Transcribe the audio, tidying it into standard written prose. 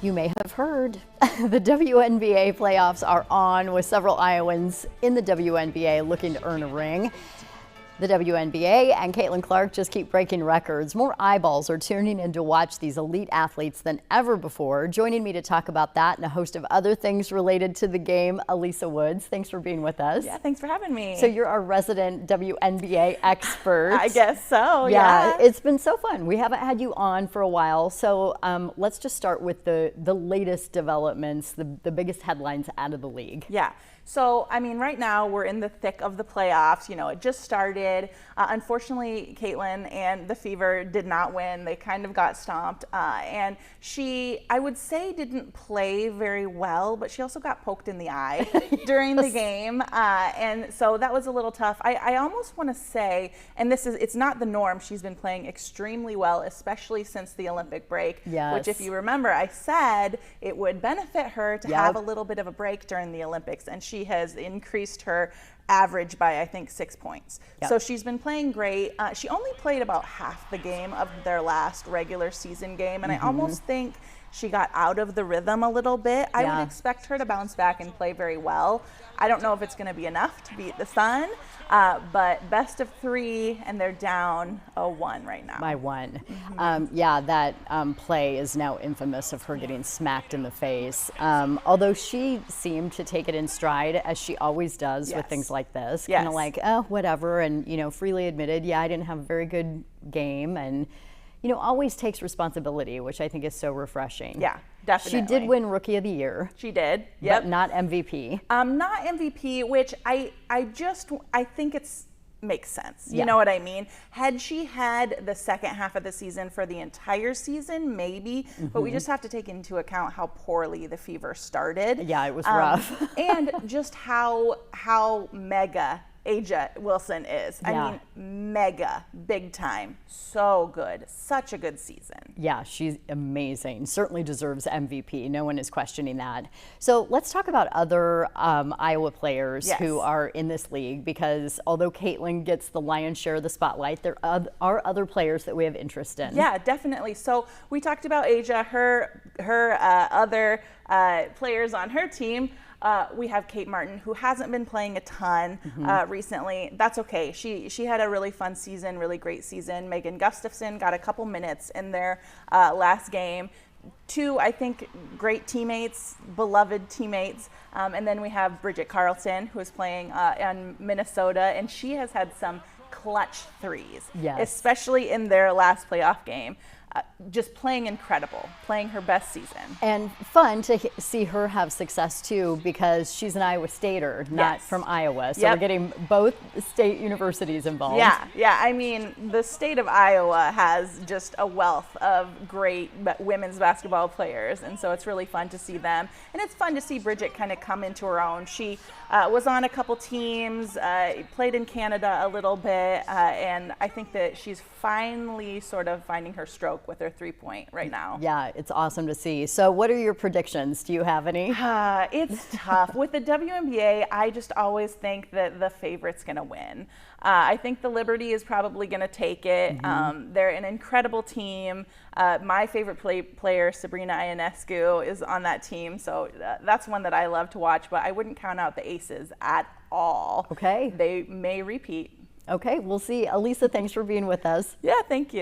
You may have heard the WNBA playoffs are on, with several Iowans in the WNBA looking to earn a ring. The WNBA and Caitlin Clark just keep breaking records. More eyeballs are tuning in to watch these elite athletes than ever before. Joining me to talk about that and a host of other things related to the game, Alisa Woods. Thanks for being with us. Yeah, thanks for having me. So you're our resident WNBA expert. I guess so, yeah. It's been so fun. We haven't had you on for a while. So let's just start with the latest developments, the biggest headlines out of the league. Yeah. So, I mean, right now we're in the thick of the playoffs. You know, it just started. Unfortunately, Caitlin and the Fever did not win. They kind of got stomped. And she, I would say, didn't play very well, but she also got poked in the eye during the game. And so that was a little tough. I almost want to say, and it's not the norm, she's been playing extremely well, especially since the Olympic break. Yes. Which, if you remember, I said it would benefit her to have a little bit of a break during the Olympics. And she has increased her average by, I think, 6 points. Yep. So she's been playing great. She only played about half the game of their last regular season game, and I almost think she got out of the rhythm a little bit. I would expect her to bounce back and play very well. I don't know if it's going to be enough to beat the Sun, but best of 3, and they're down 1 right now. By 1. Yeah, that play is now infamous of her getting smacked in the face. Although she seemed to take it in stride, as she always does with things like this. Kind of like, oh, whatever, and, you know, freely admitted, yeah, I didn't have a very good game, and, you know, always takes responsibility, which I think is so refreshing. Yeah, definitely. She did win Rookie of the Year. She did, yep. But not MVP. Not MVP, which I think it's makes sense. You know what I mean? Had she had the second half of the season for the entire season, maybe, but we just have to take into account how poorly the Fever started. Yeah, it was rough. And just how mega A'ja Wilson is. I mean, mega, big time, so good, such a good season. Yeah, she's amazing. Certainly deserves MVP. No one is questioning that. So let's talk about other Iowa players who are in this league, because although Caitlin gets the lion's share of the spotlight, there are other players that we have interest in. Yeah, definitely. So we talked about A'ja, her other players on her team. We have Kate Martin, who hasn't been playing a ton recently. That's okay. She had a really fun season, really great season. Megan Gustafson got a couple minutes in their last game. 2, I think, great teammates, beloved teammates. And then we have Bridget Carlson, who is playing in Minnesota, and she has had some clutch threes, especially in their last playoff game. Just playing incredible, playing her best season. And fun to see her have success too, because she's an Iowa Stater, not from Iowa. So we're getting both state universities involved. Yeah. I mean, the state of Iowa has just a wealth of great women's basketball players, and so it's really fun to see them. And it's fun to see Bridget kind of come into her own. She was on a couple teams, played in Canada a little bit, and I think that she's finally sort of finding her stroke with her 3-point right now. Yeah, it's awesome to see. So what are your predictions? Do you have any? It's tough. With the WNBA, I just always think that the favorite's going to win. I think the Liberty is probably going to take it. They're an incredible team. My favorite player, Sabrina Ionescu, is on that team, so that's one that I love to watch, but I wouldn't count out the Aces at all. Okay. They may repeat. Okay, we'll see. Alisa, thanks for being with us. Yeah, thank you.